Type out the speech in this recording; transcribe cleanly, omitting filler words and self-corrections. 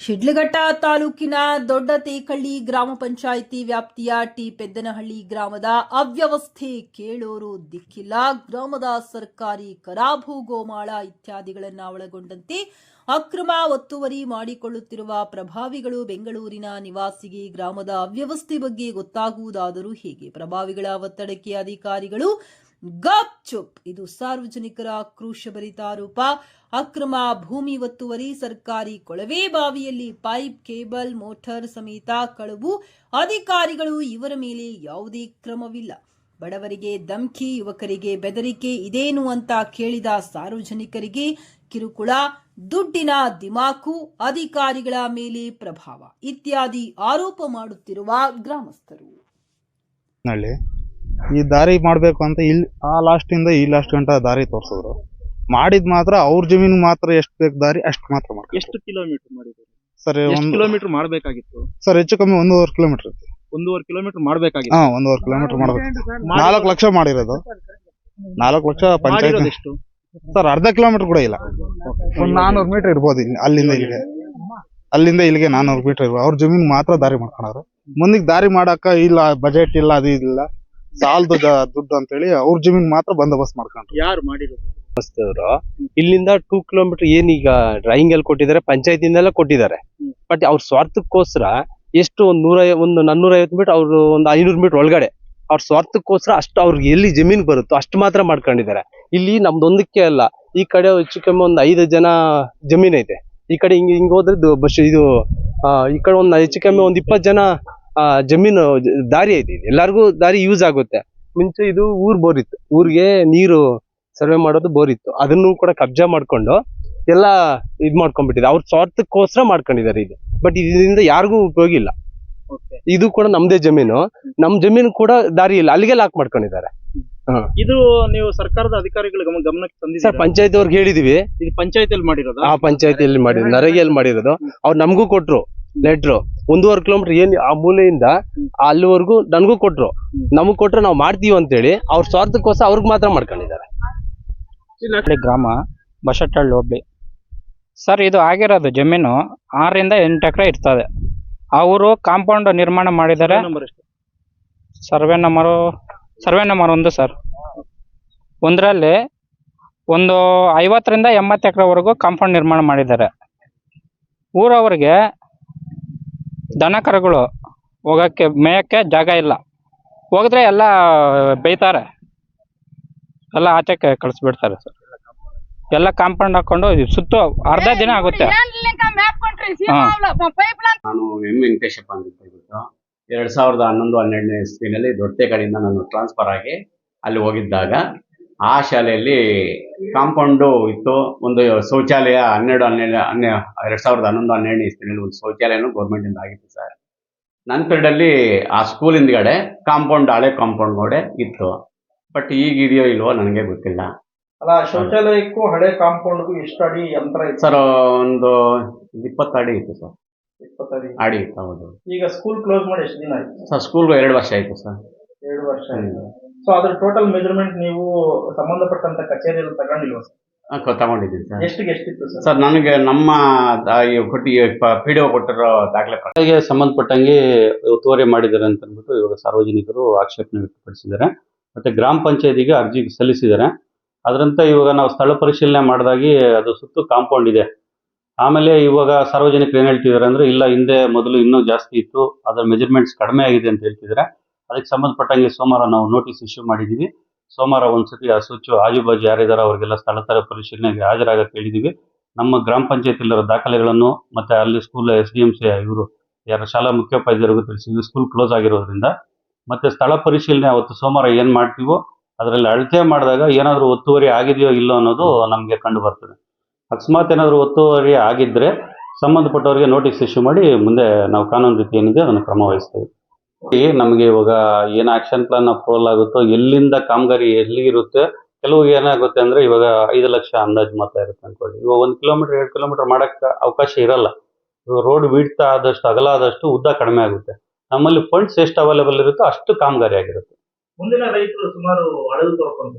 ಶಿಡ್ಲಘಟ್ಟ ತಾಲೂಕಿನ ದೊಡ್ಡತೇಕಳ್ಳಿ ಗ್ರಾಮ ಪಂಚಾಯಿತಿ ವ್ಯಾಪ್ತಿಯ ಟಿ ಪೆದ್ದನಹಳ್ಳಿ ಗ್ರಾಮದ ಅವ್ಯವಸ್ಥೆ ಕೇಳೋರು ದಿಕ್ಕಿಲ್ಲ. ಗ್ರಾಮದ ಸರ್ಕಾರಿ ಕರಾಬು, ಗೋಮಾಳ ಇತ್ಯಾದಿಗಳನ್ನು ಒಳಗೊಂಡಂತೆ ಅಕ್ರಮ ಒತ್ತುವರಿ ಮಾಡಿಕೊಳ್ಳುತ್ತಿರುವ ಪ್ರಭಾವಿಗಳು. ಬೆಂಗಳೂರಿನ ನಿವಾಸಿಗೆ ಗ್ರಾಮದ ಅವ್ಯವಸ್ಥೆ ಬಗ್ಗೆ ಗೊತ್ತಾಗುವುದಾದರೂ ಹೇಗೆ? ಪ್ರಭಾವಿಗಳ ಒತ್ತಡಕ್ಕೆ ಅಧಿಕಾರಿಗಳು ಗಪ್ ಚುಪ್. ಇದು ಸಾರ್ವಜನಿಕರ ಆಕ್ರೋಶಭರಿತ ಆರೋಪ. ಅಕ್ರಮ ಭೂಮಿ ಒತ್ತುವರಿ, ಸರ್ಕಾರಿ ಕೊಳವೆ ಬಾವಿಯಲ್ಲಿ ಪೈಪ್, ಕೇಬಲ್, ಮೋಟಾರ್ ಸಮೇತ ಕಳವು. ಅಧಿಕಾರಿಗಳು ಇವರ ಮೇಲೆ ಯಾವುದೇ ಕ್ರಮವಿಲ್ಲ. ಬಡವರಿಗೆ ಧಮ್ಕಿ, ಯುವಕರಿಗೆ ಬೆದರಿಕೆ. ಇದೇನು ಅಂತ ಕೇಳಿದ ಸಾರ್ವಜನಿಕರಿಗೆ ಕಿರುಕುಳ, ದುಡ್ಡಿನ ದಿಮಾಕು, ಅಧಿಕಾರಿಗಳ ಮೇಲೆ ಪ್ರಭಾವ ಇತ್ಯಾದಿ ಆರೋಪ ಮಾಡುತ್ತಿರುವ ಗ್ರಾಮಸ್ಥರು. ಈ ದಾರಿ ಮಾಡಬೇಕು ಅಂತ ಇಲ್ಲಿ ಆ ಲಾಸ್ಟ್ ಇಂದ ಈ ಲಾಸ್ಟ್ ಗಂಟ ದಾರಿ ತೋರಿಸಿದ್ರು. ಮಾಡಿದ್ ಮಾತ್ರ ಅವ್ರ ಜಮೀನು ಮಾತ್ರ ಎಷ್ಟು ಬೇಕು ದಾರಿ ಅಷ್ಟು ಮಾತ್ರ ಮಾಡಿ. ಎಷ್ಟು ಕಿಲೋಮೀಟರ್ ಮಾಡಿದ್ರು ಸರ್? 1 ಕಿಲೋಮೀಟರ್ ಮಾಡಬೇಕಾಗಿತ್ತು ಸರ್. ಹೆಚ್ಚು ಕಮ್ಮಿ 1.5 ಕಿಲೋಮೀಟರ್ ಇತ್ತು. 1.5 ಕಿಲೋಮೀಟರ್ ಮಾಡಬೇಕಾಗಿತ್ತು. 1.5 ಕಿಲೋಮೀಟರ್ ಮಾಡಬೇಕು. 4 ಲಕ್ಷ ಮಾಡಿರೋದು. 4 ಲಕ್ಷ ಪಂಚಾಯತ್ ಎಷ್ಟು ಸರ್? ಅರ್ಧ ಕಿಲೋಮೀಟರ್ ಕೂಡ ಇಲ್ಲ. ಒಂದು 400 ಮೀಟರ್ ಇರ್ಬೋದು. ಅಲ್ಲಿಂದ ಇಲ್ಲಿಗೆ 400 ಮೀಟರ್ ಇರ್ಬೋದು. ಅವ್ರ ಜಮೀನು ಮಾತ್ರ ದಾರಿ ಮಾಡ್ಕೊಂಡ್ರು. ಮುಂದಿಗೆ ದಾರಿ ಮಾಡಾಕ ಇಲ್ಲ, ಬಜೆಟ್ ಇಲ್ಲ, ಅದು ಇಲ್ಲ, ಸಾಲದ ದುಡ್ಡು ಅಂತ ಹೇಳಿ ಅವ್ರ ಜಮೀನ್ ಮಾತ್ರ ಬಂದೋಬಸ್ತ್ ಮಾಡ್ಕೊಂಡ್ರು. ಯಾರು ಮಾಡಿರೋದು? ಇಲ್ಲಿಂದ 2 ಕಿಲೋಮೀಟರ್ ಏನೀಗ ಡ್ರಾಯಿಂಗ್ ಅಲ್ಲಿ ಕೊಟ್ಟಿದ್ದಾರೆ, ಪಂಚಾಯತಿಂದೆಲ್ಲ ಕೊಟ್ಟಿದ್ದಾರೆ. ಬಟ್ ಅವ್ರ ಸ್ವಾರ್ಥಕ್ಕೋಸ್ಕರ ಎಷ್ಟು ಒಂದು 450 ಮೀಟರ್, ಅವ್ರು ಒಂದು 500 ಮೀಟರ್ ಒಳಗಡೆ ಅವ್ರ ಸ್ವಾರ್ಥಕ್ಕೋಸ್ಕರ ಅಷ್ಟು ಅವ್ರಿಗೆ ಎಲ್ಲಿ ಜಮೀನ್ ಬರುತ್ತೋ ಅಷ್ಟು ಮಾತ್ರ ಮಾಡ್ಕೊಂಡಿದ್ದಾರೆ. ಇಲ್ಲಿ ನಮ್ದೊಂದಕ್ಕೆ ಅಲ್ಲ, ಈ ಕಡೆ ಹೆಚ್ಚು ಕಮ್ಮಿ ಒಂದು 5 ಜನ ಜಮೀನ್ ಐತೆ. ಈ ಕಡೆ ಹಿಂಗ್ ಹೋದ್ರೆ ಬಸ್ ಇದು, ಈ ಕಡೆ ಒಂದು ಹೆಚ್ಚು ಕಮ್ಮಿ ಒಂದು 20 ಜನ ಜಮೀನು ದಾರಿ ಐತಿ. ಎಲ್ಲಾರ್ಗು ದಾರಿ ಯೂಸ್ ಆಗುತ್ತೆ. ಮುಂಚೆ ಇದು ಬೋರ್ ಇತ್ತು, ಊರಿಗೆ ನೀರು ಸರ್ವೆ ಮಾಡೋದು ಬೋರ್ ಇತ್ತು. ಅದನ್ನು ಕೂಡ ಕಬ್ಜಾ ಮಾಡ್ಕೊಂಡು ಎಲ್ಲ ಇದ್ ಮಾಡ್ಕೊಂಡ್ಬಿಟ್ಟಿದೆ. ಅವ್ರ ಸ್ವಾರ್ಥಕ್ಕೋಸ್ಕರ ಮಾಡ್ಕೊಂಡಿದ್ದಾರೆ ಇದು. ಬಟ್ ಇದರಿಂದ ಯಾರಿಗೂ ಉಪಯೋಗ ಇಲ್ಲ. ಇದು ಕೂಡ ನಮ್ದೇ ಜಮೀನು. ನಮ್ ಜಮೀನು ಕೂಡ ದಾರಿ ಇಲ್ಲ, ಅಲ್ಲಿಗೆ ಲಾಕ್ ಮಾಡ್ಕೊಂಡಿದ್ದಾರೆ. ಇದು ನೀವು ಸರ್ಕಾರದ ಅಧಿಕಾರಿಗಳ ಗಮನಕ್ಕೆ ತಂದಿದ್ದೀರಾ? ಸರ್, ಪಂಚಾಯತ್ ಅವ್ರಿಗೆ ಹೇಳಿದೀವಿ. ಇದು ಪಂಚಾಯತಿಯಲ್ಲಿ ಮಾಡಿರೋದು? ಆ ಪಂಚಾಯತಿಯಲ್ಲಿ ಮಾಡಿರೋದು, ನರೇಗೆಯಲ್ಲಿ ಮಾಡಿರೋದು. ಅವ್ರು ನಮಗೂ ಕೊಟ್ರು ಲೆಟ್ರು. 1.5 ಕಿಲೋಮೀಟರ್ ಏನ್ ಆ ಮೂಲೆಯಿಂದ ಅಲ್ಲಿವರೆಗೂ ನನ್ಗೂ ಕೊಟ್ರು. ನಮಗ್ ಕೊಟ್ರೆ ನಾವು ಮಾಡ್ತೀವಿ ಅಂತೇಳಿ ಅವ್ರ ಸ್ವಾರ್ಥಕ್ಕೋಸ್ಕರ ಅವ್ರಿಗೆ ಮಾತ್ರ ಮಾಡ್ಕೊಂಡಿದ್ದಾರೆ. ಗ್ರಾಮ ಬಸಟ್ಟಹಳ್ಳಿ ಹೋಬಳಿ ಸರ್. ಇದು ಆಗಿರೋದು ಜಮೀನು 6 ರಿಂದ 8 ಎಕರೆ ಇರ್ತದೆ. ಅವರು ಕಾಂಪೌಂಡ್ ನಿರ್ಮಾಣ ಮಾಡಿದ್ದಾರೆ. Survey number 1 sir. ಒಂದರಲ್ಲಿ ಒಂದು 50 ರಿಂದ 80 ಎಕರೆವರೆಗೂ ಕಾಂಪೌಂಡ್ ನಿರ್ಮಾಣ ಮಾಡಿದ್ದಾರೆ. ಊರವರಿಗೆ ದನ ಕರುಗಳು ಹೋಗಕ್ಕೆ ಮೇಯಕ್ಕೆ ಜಾಗ ಇಲ್ಲ. ಹೋಗಿದ್ರೆ ಎಲ್ಲ ಬೈತಾರೆ, ಎಲ್ಲ ಆಚೆಗೆ ಕಳಿಸ್ಬಿಡ್ತಾರೆ ಸರ್. ಎಲ್ಲ ಕಾಂಪೌಂಡ್ ಹಾಕೊಂಡು ಸುತ್ತು ಅರ್ಧ ದಿನ ಆಗುತ್ತೆ. ನಾನು ಎಂ ವೆಂಕಟೇಶಪ್ಪ ಅಂತ ಹೇಳ್ಬಿಟ್ಟು 2011-12 ಇಸ್ವಿನಲ್ಲಿ ದೊಡ್ಡತೇಕಳ್ಳಿಯಿಂದ ನಾನು ಟ್ರಾನ್ಸ್ಫರ್ ಆಗಿ ಅಲ್ಲಿ ಹೋಗಿದ್ದಾಗ ಆ ಶಾಲೆಯಲ್ಲಿ ಕಾಂಪೌಂಡು ಇತ್ತು. ಒಂದು ಶೌಚಾಲಯ 2011-12 ಇಸ್ವಿನಲ್ಲಿ ಒಂದು ಶೌಚಾಲಯನೂ ಗೌರ್ಮೆಂಟಿಂದ ಆಗಿತ್ತು ಸರ್. ನನ್ನ ಪೀರಿಯಡಲ್ಲಿ ಆ ಸ್ಕೂಲ್ ಹಿಂದ್ಗಡೆ ಕಾಂಪೌಂಡ್, ಹಳೆ ಕಾಂಪೌಂಡ್ ಗೋಡೆ ಇತ್ತು. ಬಟ್ ಈಗ ಇದೆಯೋ ಇಲ್ವೋ ನನಗೆ ಗೊತ್ತಿಲ್ಲ. ಅಲ್ಲ, ಶೌಚಾಲಯಕ್ಕೂ ಹಳೆ ಕಾಂಪೌಂಡ್ಗೂ ಎಷ್ಟು ಅಡಿ ಅಂತರ ಇತ್ತು ಸರ್? ಒಂದು 20 ಅಡಿ ಇತ್ತು ಸರ್. 20 ಅಡಿ ಇತ್ತು. ಹೌದು. ಈಗ ಸ್ಕೂಲ್ ಕ್ಲೋಸ್ ಮಾಡಿ ಎಷ್ಟು ದಿನ ಆಯ್ತು ಸರ್? ಸ್ಕೂಲ್ಗೆ 2 ವರ್ಷ ಆಯ್ತು ಸರ್. 2 ವರ್ಷ ಆಯ್ತು. ಸೊ ಅದ್ರ ಟೋಟಲ್ ಮೆಜರ್ಮೆಂಟ್ ನೀವು ಸಂಬಂಧಪಟ್ಟಂತ ಕಚೇರಿಯಲ್ಲಿ ತಗೊಂಡಿಲ್ವಾ ಸರ್? ತಗೊಂಡಿದ್ದೀನಿ ಸರ್. ಎಷ್ಟಿತ್ತು ಸರ್? ಸರ್, ನನಗೆ ನಮ್ಮ PDO ಕೊಟ್ಟಿರೋ ದಾಖಲೆ ಸಂಬಂಧಪಟ್ಟಂಗೆ ಒತ್ತುವರಿ ಮಾಡಿದ್ದಾರೆ ಅಂತ ಅಂದ್ಬಿಟ್ಟು ಇವಾಗ ಸಾರ್ವಜನಿಕರು ಆಕ್ಷೇಪಣೆ ವ್ಯಕ್ತಪಡಿಸಿದ್ದಾರೆ. ಮತ್ತೆ ಗ್ರಾಮ ಪಂಚಾಯತಿಗೆ ಅರ್ಜಿ ಸಲ್ಲಿಸಿದ್ದಾರೆ. ಅದರಂತೆ ಇವಾಗ ನಾವು ಸ್ಥಳ ಪರಿಶೀಲನೆ ಮಾಡಿದಾಗಿ ಅದು ಸುತ್ತು ಕಾಂಪೌಂಡ್ ಇದೆ. ಆಮೇಲೆ ಇವಾಗ ಸಾರ್ವಜನಿಕರು ಏನ್ ಹೇಳ್ತಿದ್ದಾರೆ ಅಂದ್ರೆ, ಇಲ್ಲ, ಹಿಂದೆ ಮೊದಲು ಇನ್ನೂ ಜಾಸ್ತಿ ಇತ್ತು, ಅದರ ಮೆಜರ್ಮೆಂಟ್ಸ್ ಕಡಿಮೆ ಆಗಿದೆ ಅಂತ ಹೇಳ್ತಿದ್ದಾರೆ. ಅದಕ್ಕೆ ಸಂಬಂಧಪಟ್ಟಂಗೆ ಸೋಮವಾರ ನಾವು ನೋಟಿಸ್ ಇಶ್ಯೂ ಮಾಡಿದ್ದೀವಿ. ಸೋಮವಾರ ಒಂದ್ಸತಿ ಆ ಸ್ವಿಚ್ ಆಜುಬಾಜು ಯಾರಿದಾರೋ ಅವರಿಗೆಲ್ಲ ಸ್ಥಳ ಪರಿಶೀಲನೆಗೆ ಹಾಜರಾಗಕ್ಕೆ ಹೇಳಿದೀವಿ. ನಮ್ಮ ಗ್ರಾಮ ಪಂಚಾಯತಿಲಿರೋ ದಾಖಲೆಗಳನ್ನು ಮತ್ತೆ ಅಲ್ಲಿ ಸ್ಕೂಲ್ SDMC ಇವರು ಯಾರು ಶಾಲಾ ಮುಖ್ಯೋಪಾಧ್ಯಾಯರಿಗೂ ತಿಳಿಸಿದ್ವಿ. ಸ್ಕೂಲ್ ಕ್ಲೋಸ್ ಆಗಿರೋದ್ರಿಂದ ಮತ್ತೆ ಸ್ಥಳ ಪರಿಶೀಲನೆ ಅವತ್ತು ಸೋಮವಾರ ಏನ್ ಮಾಡ್ತೀವೋ ಅದರಲ್ಲಿ ಅಳತೆ ಮಾಡಿದಾಗ ಏನಾದರೂ ಒತ್ತುವರಿ ಆಗಿದೆಯೋ ಇಲ್ಲೋ ಅನ್ನೋದು ನಮಗೆ ಕಂಡು ಬರ್ತದೆ. ಅಕಸ್ಮಾತ್ ಏನಾದರೂ ಒತ್ತುವರಿ ಆಗಿದ್ರೆ ಸಂಬಂಧಪಟ್ಟವರಿಗೆ ನೋಟಿಸ್ ಇಶ್ಯೂ ಮಾಡಿ ಮುಂದೆ ನಾವು ಕಾನೂನು ರೀತಿ ಏನಿದೆ ಅದನ್ನು ಕ್ರಮ ವಹಿಸ್ತೇವೆ. ನಮಗೆ ಇವಾಗ ಏನು ಆಕ್ಷನ್ ಪ್ಲಾನ್ ಅಪ್ರೂವಲ್ ಆಗುತ್ತೋ, ಎಲ್ಲಿಂದ ಕಾಮಗಾರಿ ಎಲ್ಲಿ ಇರುತ್ತೆ, ಕೆಲವು ಏನಾಗುತ್ತೆ ಅಂದ್ರೆ ಇವಾಗ 5 ಲಕ್ಷ ಅಂದಾಜು ಮೊತ್ತ ಇರುತ್ತೆ ಅನ್ಕೊಳ್ಳಿ. ಇವಾಗ 1 ಕಿಲೋಮೀಟರ್ 2 ಕಿಲೋಮೀಟರ್ ಮಾಡಕ್ಕೆ ಅವಕಾಶ ಇರಲ್ಲ. ರೋಡ್ ಬಿಡ್ತಾ ಆದಷ್ಟು ಅಗಲ ಆದಷ್ಟು ಉದ್ದ ಕಡಿಮೆ ಆಗುತ್ತೆ. ನಮ್ಮಲ್ಲಿ ಫಂಡ್ಸ್ ಎಷ್ಟು ಅವೈಲೇಬಲ್ ಇರುತ್ತೋ ಅಷ್ಟು ಕಾಮಗಾರಿ ಆಗಿರುತ್ತೆ. ಮುಂದಿನ ರೈತರು ಸುಮಾರು ಅಳವು ತೋರ್ಕೊಂತಾರೆ.